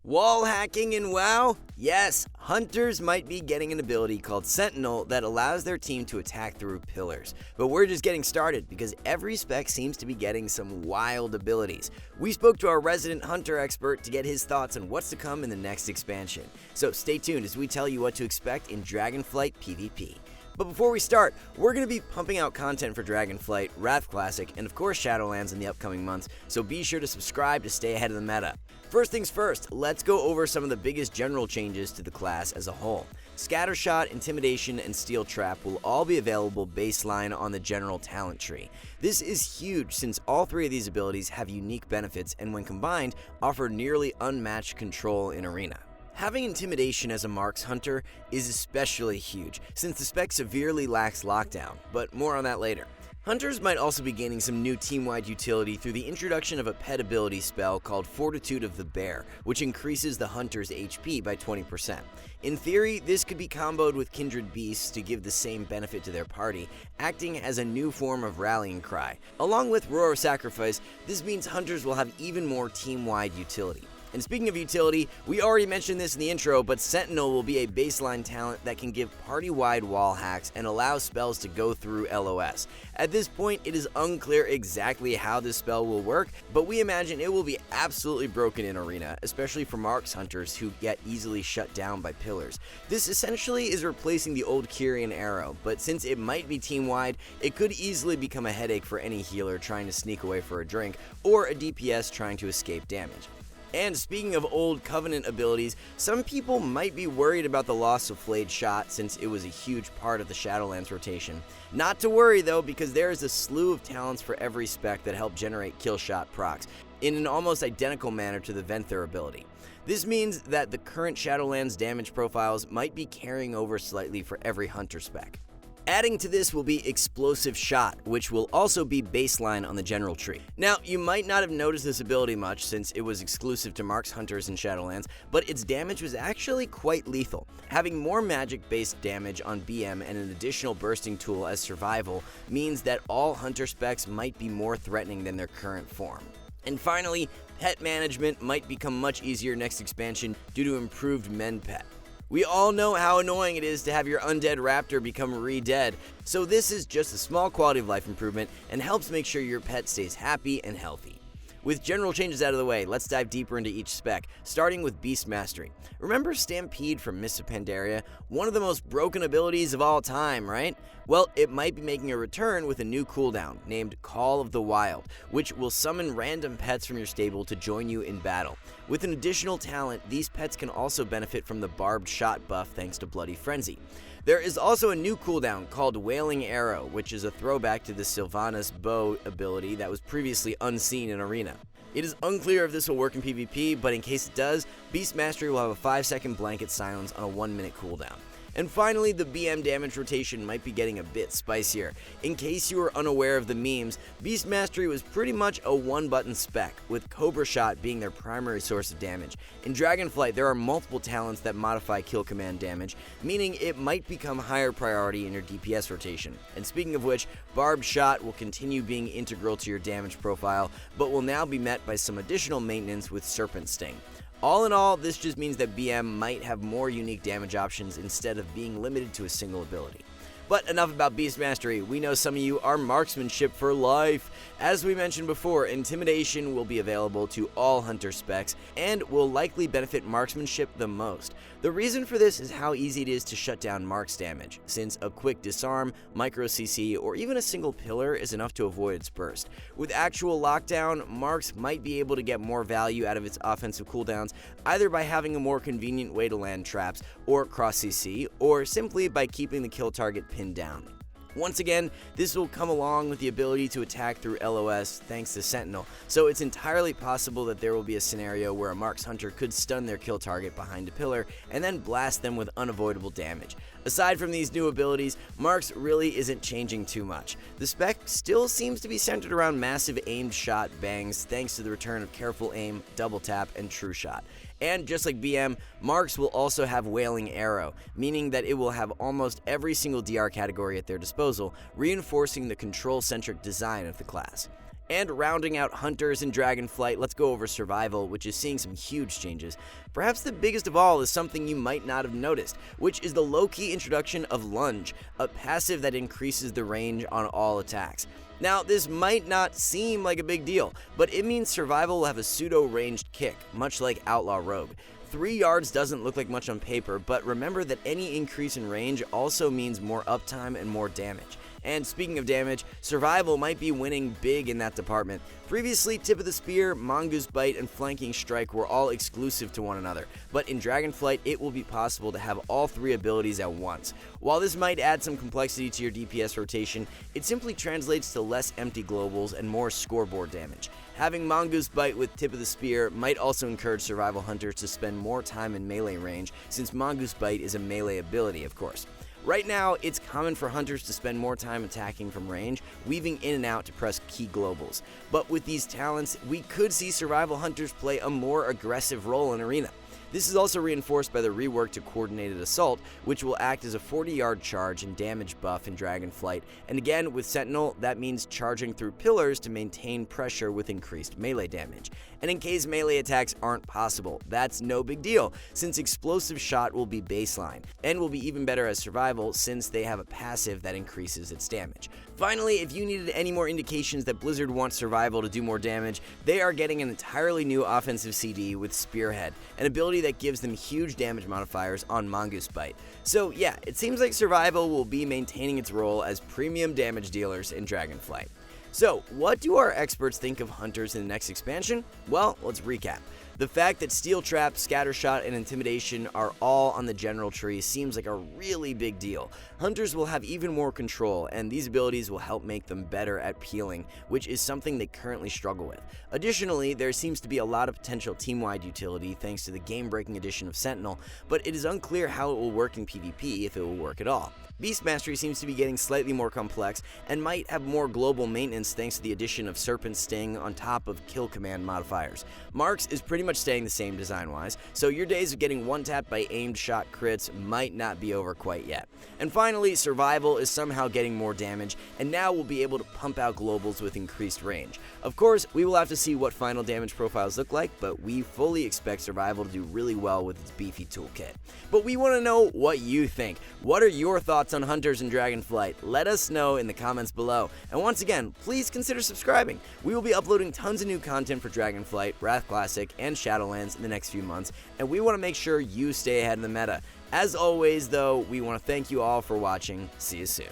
Wall hacking in WoW? Yes, hunters might be getting an ability called Sentinel that allows their team to attack through pillars. But we're just getting started because every spec seems to be getting some wild abilities. We spoke to our resident hunter expert to get his thoughts on what's to come in the next expansion. So stay tuned as we tell you what to expect in Dragonflight PvP. But before we start, we're going to be pumping out content for Dragonflight, Wrath Classic, and of course Shadowlands in the upcoming months, so be sure to subscribe to stay ahead of the meta. First things first, let's go over some of the biggest general changes to the class as a whole. Scattershot, Intimidation, and Steel Trap will all be available baseline on the general talent tree. This is huge since all three of these abilities have unique benefits and when combined, offer nearly unmatched control in Arena. Having Intimidation as a Marks Hunter is especially huge, since the spec severely lacks lockdown, but more on that later. Hunters might also be gaining some new team-wide utility through the introduction of a pet ability spell called Fortitude of the Bear, which increases the hunter's HP by 20%. In theory, this could be comboed with Kindred Beasts to give the same benefit to their party, acting as a new form of rallying cry. Along with Roar of Sacrifice, this means hunters will have even more team-wide utility. And speaking of utility, we already mentioned this in the intro, but Sentinel will be a baseline talent that can give party-wide wall hacks and allow spells to go through LOS. At this point, it is unclear exactly how this spell will work, but we imagine it will be absolutely broken in Arena, especially for Marks Hunters who get easily shut down by pillars. This essentially is replacing the old Kyrian arrow, but since it might be team-wide, it could easily become a headache for any healer trying to sneak away for a drink, or a DPS trying to escape damage. And speaking of old Covenant abilities, some people might be worried about the loss of Flayed Shot since it was a huge part of the Shadowlands rotation. Not to worry though, because there is a slew of talents for every spec that help generate kill shot procs, in an almost identical manner to the Venthyr ability. This means that the current Shadowlands damage profiles might be carrying over slightly for every hunter spec. Adding to this will be Explosive Shot, which will also be baseline on the general tree. Now, you might not have noticed this ability much since it was exclusive to Marks Hunters in Shadowlands, but its damage was actually quite lethal. Having more magic-based damage on BM and an additional bursting tool as survival means that all hunter specs might be more threatening than their current form. And finally, pet management might become much easier next expansion due to improved men pet. We all know how annoying it is to have your undead raptor become re-dead, so this is just a small quality of life improvement and helps make sure your pet stays happy and healthy. With general changes out of the way, let's dive deeper into each spec, starting with Beast Mastery. Remember Stampede from Mists of Pandaria? One of the most broken abilities of all time, right? Well, it might be making a return with a new cooldown, named Call of the Wild, which will summon random pets from your stable to join you in battle. With an additional talent, these pets can also benefit from the Barbed Shot buff thanks to Bloody Frenzy. There is also a new cooldown called Wailing Arrow, which is a throwback to the Sylvanas bow ability that was previously unseen in Arena. It is unclear if this will work in PvP, but in case it does, Beast Mastery will have a 5-second blanket silence on a 1-minute cooldown. And finally, the BM damage rotation might be getting a bit spicier. In case you were unaware of the memes, Beast Mastery was pretty much a one-button spec, with Cobra Shot being their primary source of damage. In Dragonflight, there are multiple talents that modify kill command damage, meaning it might become higher priority in your DPS rotation. And speaking of which, Barbed Shot will continue being integral to your damage profile, but will now be met by some additional maintenance with Serpent Sting. All in all, this just means that BM might have more unique damage options instead of being limited to a single ability. But enough about Beast Mastery, we know some of you are Marksmanship for life. As we mentioned before, Intimidation will be available to all hunter specs and will likely benefit Marksmanship the most. The reason for this is how easy it is to shut down Marks damage, since a quick disarm, micro CC, or even a single pillar is enough to avoid its burst. With actual lockdown, Marks might be able to get more value out of its offensive cooldowns, either by having a more convenient way to land traps or cross CC, or simply by keeping the kill target pinned down. Once again, this will come along with the ability to attack through LOS thanks to Sentinel, so it's entirely possible that there will be a scenario where a Marks Hunter could stun their kill target behind a pillar and then blast them with unavoidable damage. Aside from these new abilities, Marks really isn't changing too much. The spec still seems to be centered around massive aimed shot bangs thanks to the return of Careful Aim, Double Tap, and True Shot. And just like BM, Marks will also have Wailing Arrow, meaning that it will have almost every single DR category at their disposal, reinforcing the control-centric design of the class. And rounding out Hunters and Dragonflight, let's go over Survival, which is seeing some huge changes. Perhaps the biggest of all is something you might not have noticed, which is the low-key introduction of Lunge, a passive that increases the range on all attacks. Now, this might not seem like a big deal, but it means Survival will have a pseudo-ranged kick, much like Outlaw Rogue. 3 yards doesn't look like much on paper, but remember that any increase in range also means more uptime and more damage. And speaking of damage, Survival might be winning big in that department. Previously, Tip of the Spear, Mongoose Bite, and Flanking Strike were all exclusive to one another, but in Dragonflight, it will be possible to have all 3 abilities at once. While this might add some complexity to your DPS rotation, it simply translates to less empty globals and more scoreboard damage. Having Mongoose Bite with Tip of the Spear might also encourage Survival Hunters to spend more time in melee range, since Mongoose Bite is a melee ability, of course. Right now, it's common for hunters to spend more time attacking from range, weaving in and out to press key globals. But with these talents, we could see Survival Hunters play a more aggressive role in Arena. This is also reinforced by the rework to Coordinated Assault, which will act as a 40-yard charge and damage buff in Dragonflight, and again, with Sentinel, that means charging through pillars to maintain pressure with increased melee damage. And in case melee attacks aren't possible, that's no big deal, since Explosive Shot will be baseline, and will be even better as Survival since they have a passive that increases its damage. Finally, if you needed any more indications that Blizzard wants Survival to do more damage, they are getting an entirely new offensive CD with Spearhead, an ability that gives them huge damage modifiers on Mongoose Bite. So yeah, it seems like Survival will be maintaining its role as premium damage dealers in Dragonflight. So, what do our experts think of Hunters in the next expansion? Well, let's recap. The fact that Steel Trap, Scattershot, and Intimidation are all on the general tree seems like a really big deal. Hunters will have even more control, and these abilities will help make them better at peeling, which is something they currently struggle with. Additionally, there seems to be a lot of potential team-wide utility thanks to the game-breaking addition of Sentinel, but it is unclear how it will work in PvP if it will work at all. Beast Mastery seems to be getting slightly more complex and might have more global maintenance thanks to the addition of Serpent Sting on top of Kill Command modifiers. Marks is pretty much staying the same design-wise, so your days of getting one-tapped by aimed shot crits might not be over quite yet. And finally, Survival is somehow getting more damage, and now we'll be able to pump out globals with increased range. Of course, we will have to see what final damage profiles look like, but we fully expect Survival to do really well with its beefy toolkit. But we want to know what you think. What are your thoughts on Hunters and Dragonflight? Let us know in the comments below. And once again, please consider subscribing. We will be uploading tons of new content for Dragonflight, Wrath Classic, and Shadowlands in the next few months, and we want to make sure you stay ahead of the meta. As always, though, we want to thank you all for watching. See you soon.